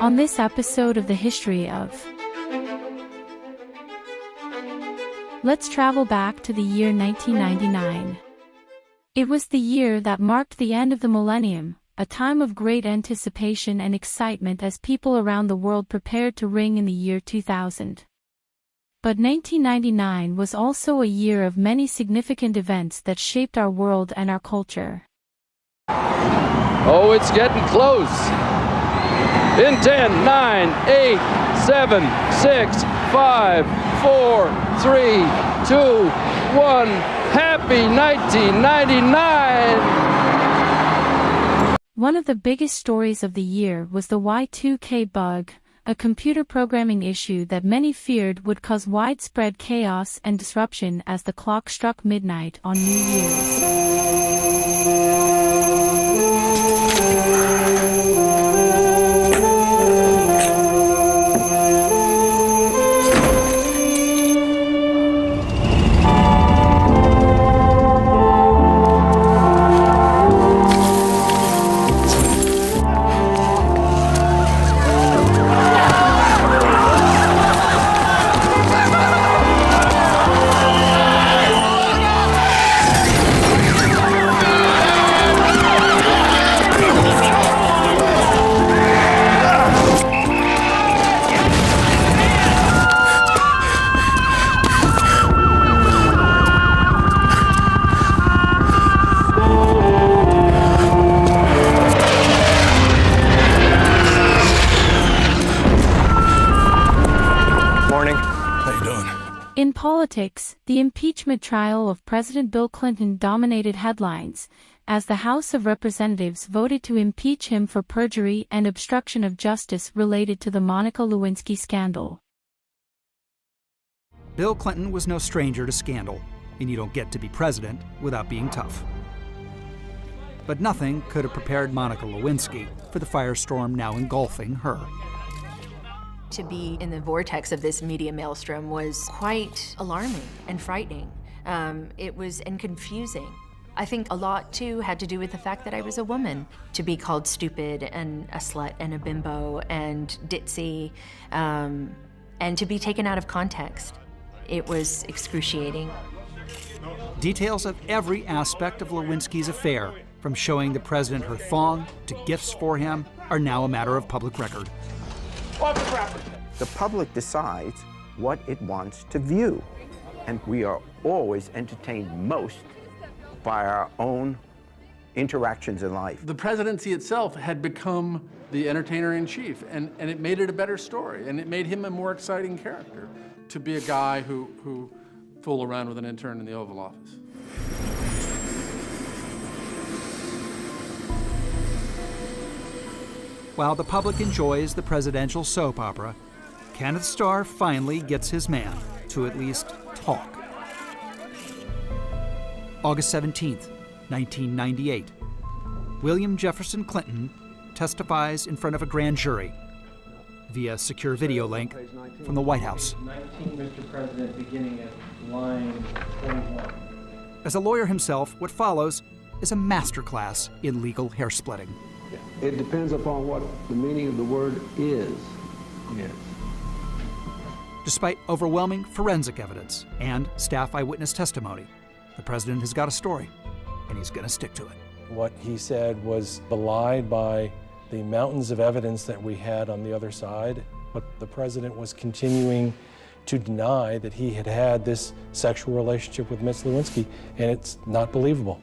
On this episode of the History of, let's travel back to the year 1999. It was the year that marked the end of the millennium, a time of great anticipation and excitement as people around the world prepared to ring in the year 2000. But 1999 was also a year of many significant events that shaped our world and our culture. Oh, it's getting close. In 10, 9, 8, 7, 6, 5, 4, 3, 2, 1. Happy 1999! One of the biggest stories of the year was the Y2K bug, a computer programming issue that many feared would cause widespread chaos and disruption as the clock struck midnight on New Year's. In politics, the impeachment trial of President Bill Clinton dominated headlines, as the House of Representatives voted to impeach him for perjury and obstruction of justice related to the Monica Lewinsky scandal. Bill Clinton was no stranger to scandal, and you don't get to be president without being tough. But nothing could have prepared Monica Lewinsky for the firestorm now engulfing her. To be in the vortex of this media maelstrom was quite alarming and frightening. It was confusing. I think a lot, too, had to do with the fact that I was a woman. To be called stupid and a slut and a bimbo and ditzy, and to be taken out of context. It was excruciating. Details of every aspect of Lewinsky's affair, from showing the president her thong to gifts for him, are now a matter of public record. The public decides what it wants to view, and we are always entertained most by our own interactions in life. The presidency itself had become the entertainer-in-chief, and it made it a better story, and it made him a more exciting character to be a guy who fooled around with an intern in the Oval Office. While the public enjoys the presidential soap opera, Kenneth Starr finally gets his man to at least talk. August 17th, 1998. William Jefferson Clinton testifies in front of a grand jury via secure video link from the White House. 19, Mr. President, beginning at line 21. As a lawyer himself, what follows is a masterclass in legal hair splitting. It depends upon what the meaning of the word is. Yes. Despite overwhelming forensic evidence and staff eyewitness testimony, the president has got a story, and he's going to stick to it. What he said was belied by the mountains of evidence that we had on the other side, but the president was continuing to deny that he had had this sexual relationship with Ms. Lewinsky, and it's not believable.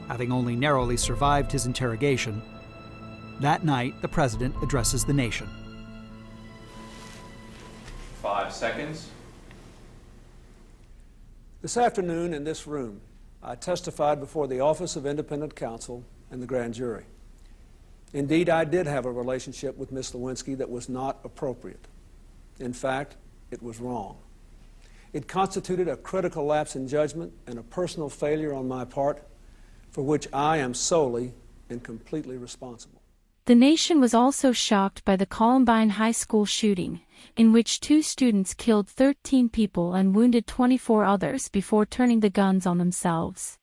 Having only narrowly survived his interrogation, that night the president addresses the nation. 5 seconds. This afternoon in this room, I testified before the Office of Independent Counsel and the grand jury. Indeed, I did have a relationship with Ms. Lewinsky that was not appropriate. In fact, it was wrong. It constituted a critical lapse in judgment and a personal failure on my part, for which I am solely and completely responsible. The nation was also shocked by the Columbine High School shooting, in which 2 students killed 13 people and wounded 24 others before turning the guns on themselves.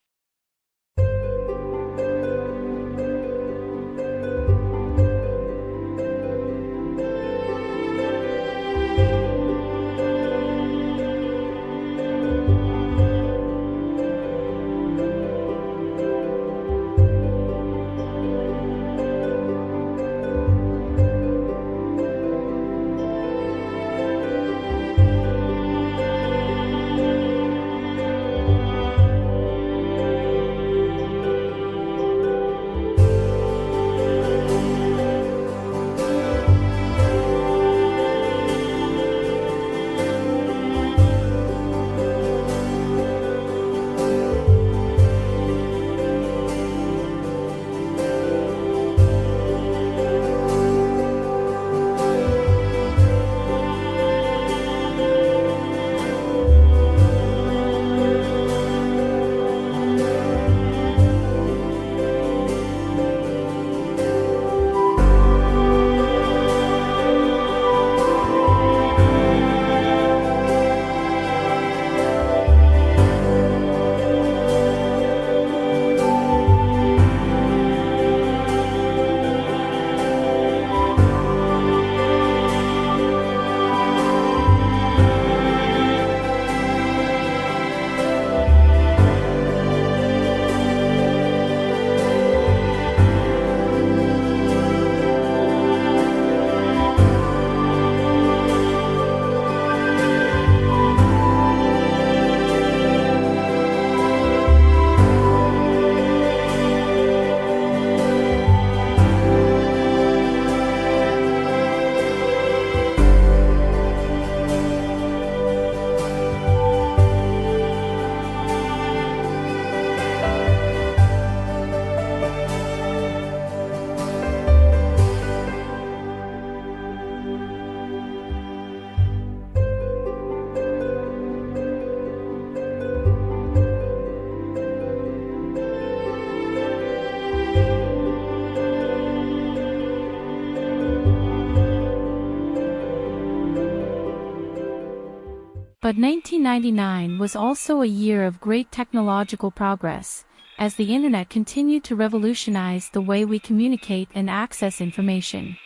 But 1999 was also a year of great technological progress, as the internet continued to revolutionize the way we communicate and access information.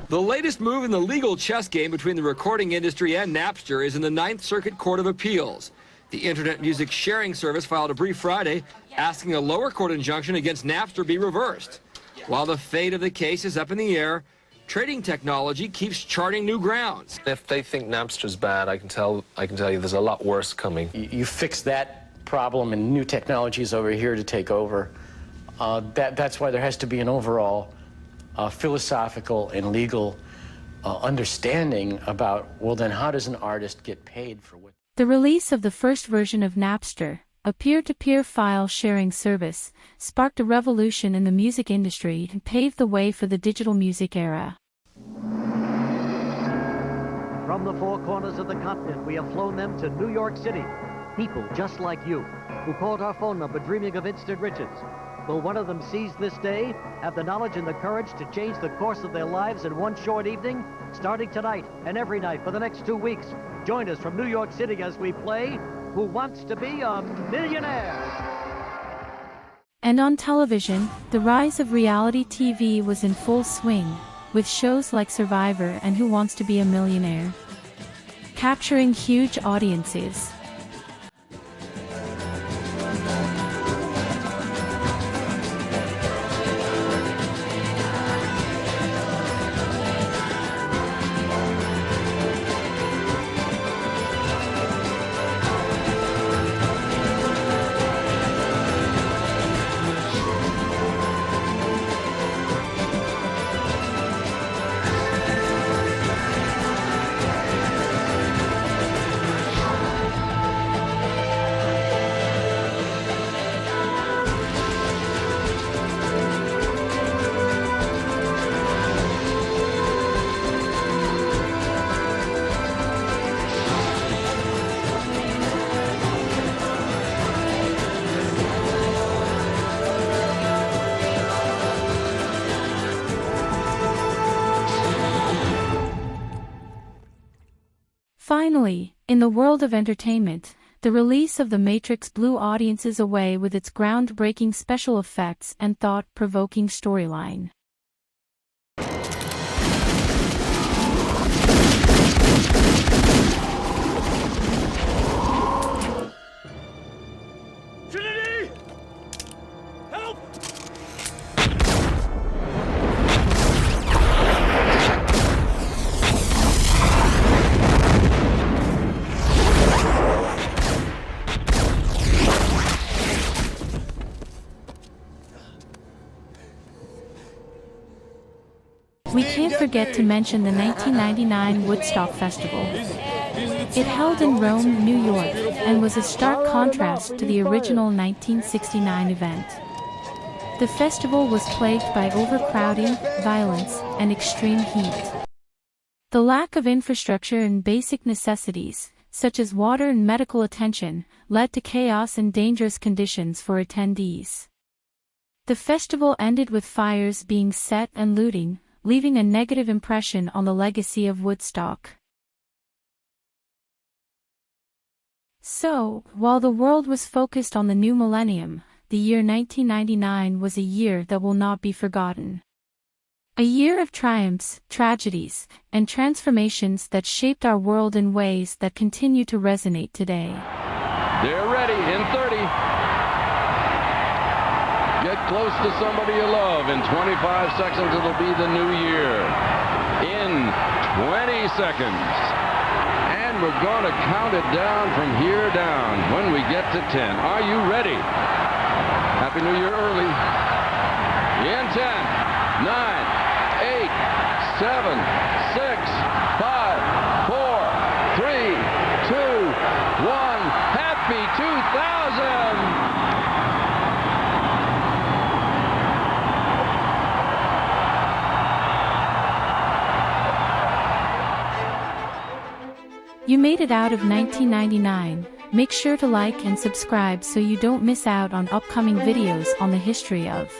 The latest move in the legal chess game between the recording industry and Napster is in the Ninth Circuit Court of Appeals. The Internet Music Sharing Service filed a brief Friday asking a lower court injunction against Napster be reversed. While the fate of the case is up in the air, trading technology keeps charting new grounds. If they think Napster's bad, I can tell you there's a lot worse coming. You fix that problem and new technologies over here to take over. That's why there has to be an overall philosophical and legal understanding about, well, then how does an artist get paid for what? The release of the first version of Napster, a peer-to-peer file sharing service, sparked a revolution in the music industry and paved the way for the digital music era. From the four corners of the continent, we have flown them to New York City. People just like you, who called our phone number dreaming of instant riches. Will one of them seize this day, have the knowledge and the courage to change the course of their lives in one short evening? Starting tonight and every night for the next 2 weeks, join us from New York City as we play Who Wants to Be a Millionaire? And on television, the rise of reality TV was in full swing, with shows like Survivor and Who Wants to Be a Millionaire, capturing huge audiences. Finally, in the world of entertainment, the release of The Matrix blew audiences away with its groundbreaking special effects and thought-provoking storyline. Trinity! Help! We can't forget to mention the 1999 Woodstock Festival. It held in Rome, New York, and was a stark contrast to the original 1969 event. The festival was plagued by overcrowding, violence, and extreme heat. The lack of infrastructure and basic necessities, such as water and medical attention, led to chaos and dangerous conditions for attendees. The festival ended with fires being set and looting, leaving a negative impression on the legacy of Woodstock. So, while the world was focused on the new millennium, the year 1999 was a year that will not be forgotten. A year of triumphs, tragedies, and transformations that shaped our world in ways that continue to resonate today. They're ready in 30. Get close to somebody you love. In 25 seconds, it'll be the new year. In 20 seconds. And we're going to count it down from here down when we get to 10. Are you ready? Happy New Year early. In 10, 9, 8, 7, 6, 5, 4, 3, 2, 1. Happy 2000! You made it out of 1999. Make sure to like and subscribe so you don't miss out on upcoming videos on the history of